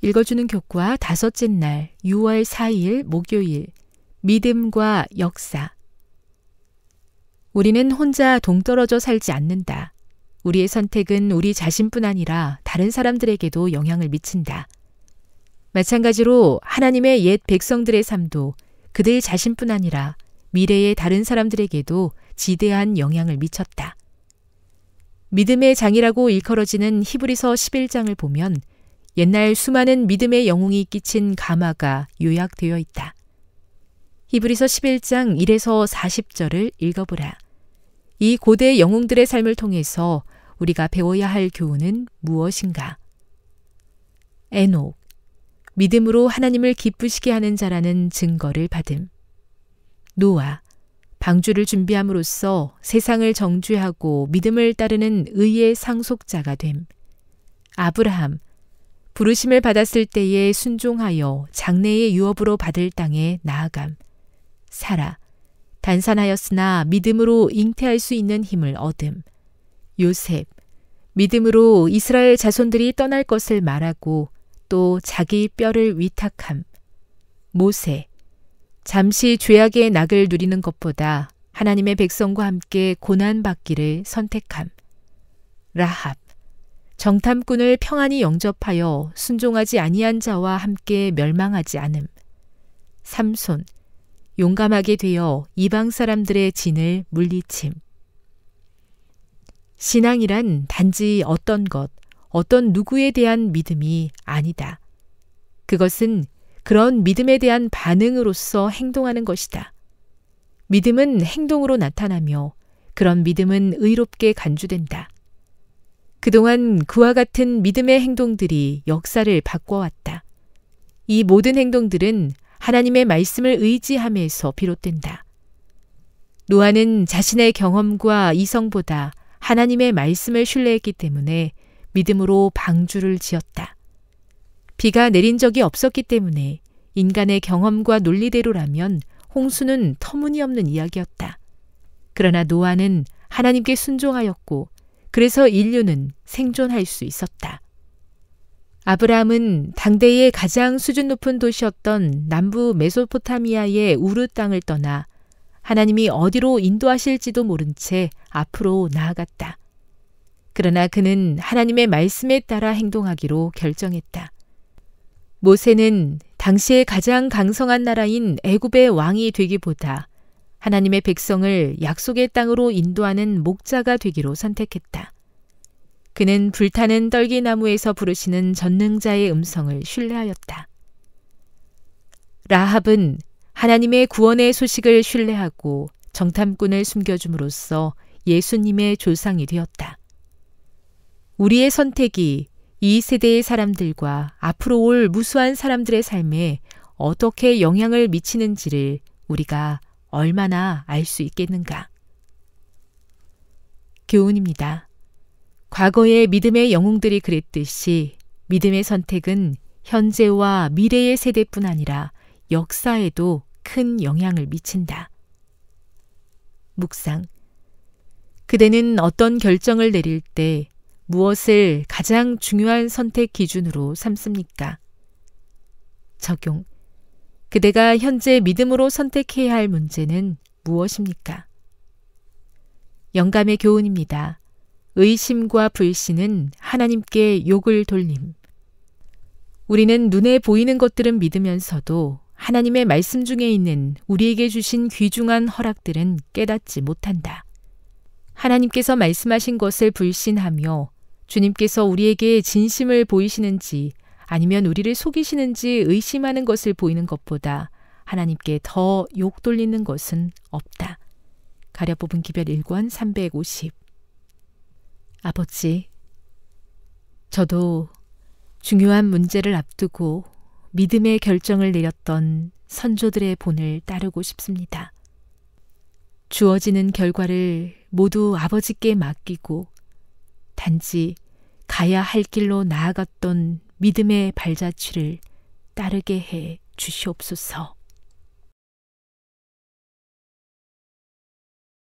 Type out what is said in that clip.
읽어주는 교과 5째 날 6월 4일 목요일 믿음과 역사. 우리는 혼자 동떨어져 살지 않는다. 우리의 선택은 우리 자신뿐 아니라 다른 사람들에게도 영향을 미친다. 마찬가지로 하나님의 옛 백성들의 삶도 그들 자신뿐 아니라 미래의 다른 사람들에게도 지대한 영향을 미쳤다. 믿음의 장이라고 일컬어지는 히브리서 11장을 보면 옛날 수많은 믿음의 영웅이 끼친 감화가 요약되어 있다. 히브리서 11장 1에서 40절을 읽어보라. 이 고대 영웅들의 삶을 통해서 우리가 배워야 할 교훈은 무엇인가? 에녹, 믿음으로 하나님을 기쁘시게 하는 자라는 증거를 받음. 노아, 방주를 준비함으로써 세상을 정죄하고 믿음을 따르는 의의 상속자가 됨. 아브라함, 부르심을 받았을 때에 순종하여 장래의 유업으로 받을 땅에 나아감. 사라, 단산하였으나 믿음으로 잉태할 수 있는 힘을 얻음. 요셉, 믿음으로 이스라엘 자손들이 떠날 것을 말하고 또 자기 뼈를 위탁함. 모세, 잠시 죄악의 낙을 누리는 것보다 하나님의 백성과 함께 고난받기를 선택함. 라합, 정탐꾼을 평안히 영접하여 순종하지 아니한 자와 함께 멸망하지 않음. 삼손, 용감하게 되어 이방 사람들의 진을 물리침. 신앙이란 단지 어떤 것, 어떤 누구에 대한 믿음이 아니다. 그것은 그런 믿음에 대한 반응으로서 행동하는 것이다. 믿음은 행동으로 나타나며 그런 믿음은 의롭게 간주된다. 그동안 그와 같은 믿음의 행동들이 역사를 바꿔왔다. 이 모든 행동들은 하나님의 말씀을 의지함에서 비롯된다. 노아는 자신의 경험과 이성보다 하나님의 말씀을 신뢰했기 때문에 믿음으로 방주를 지었다. 비가 내린 적이 없었기 때문에 인간의 경험과 논리대로라면 홍수는 터무니없는 이야기였다. 그러나 노아는 하나님께 순종하였고 그래서 인류는 생존할 수 있었다. 아브라함은 당대의 가장 수준 높은 도시였던 남부 메소포타미아의 우르 땅을 떠나 하나님이 어디로 인도하실지도 모른 채 앞으로 나아갔다. 그러나 그는 하나님의 말씀에 따라 행동하기로 결정했다. 모세는 당시의 가장 강성한 나라인 애굽의 왕이 되기보다 하나님의 백성을 약속의 땅으로 인도하는 목자가 되기로 선택했다. 그는 불타는 떨기나무에서 부르시는 전능자의 음성을 신뢰하였다. 라합은 하나님의 구원의 소식을 신뢰하고 정탐꾼을 숨겨줌으로써 예수님의 조상이 되었다. 우리의 선택이 이 세대의 사람들과 앞으로 올 무수한 사람들의 삶에 어떻게 영향을 미치는지를 우리가 얼마나 알 수 있겠는가? 교훈입니다. 과거의 믿음의 영웅들이 그랬듯이 믿음의 선택은 현재와 미래의 세대뿐 아니라 역사에도 큰 영향을 미친다. 묵상. 그대는 어떤 결정을 내릴 때 무엇을 가장 중요한 선택 기준으로 삼습니까? 적용. 그대가 현재 믿음으로 선택해야 할 문제는 무엇입니까? 영감의 교훈입니다. 의심과 불신은 하나님께 욕을 돌림. 우리는 눈에 보이는 것들은 믿으면서도 하나님의 말씀 중에 있는 우리에게 주신 귀중한 허락들은 깨닫지 못한다. 하나님께서 말씀하신 것을 불신하며 주님께서 우리에게 진심을 보이시는지 아니면 우리를 속이시는지 의심하는 것을 보이는 것보다 하나님께 더 욕 돌리는 것은 없다. 가려뽑은 기별 1권 350. 아버지, 저도 중요한 문제를 앞두고 믿음의 결정을 내렸던 선조들의 본을 따르고 싶습니다. 주어지는 결과를 모두 아버지께 맡기고 단지 가야 할 길로 나아갔던 믿음의 발자취를 따르게 해 주시옵소서.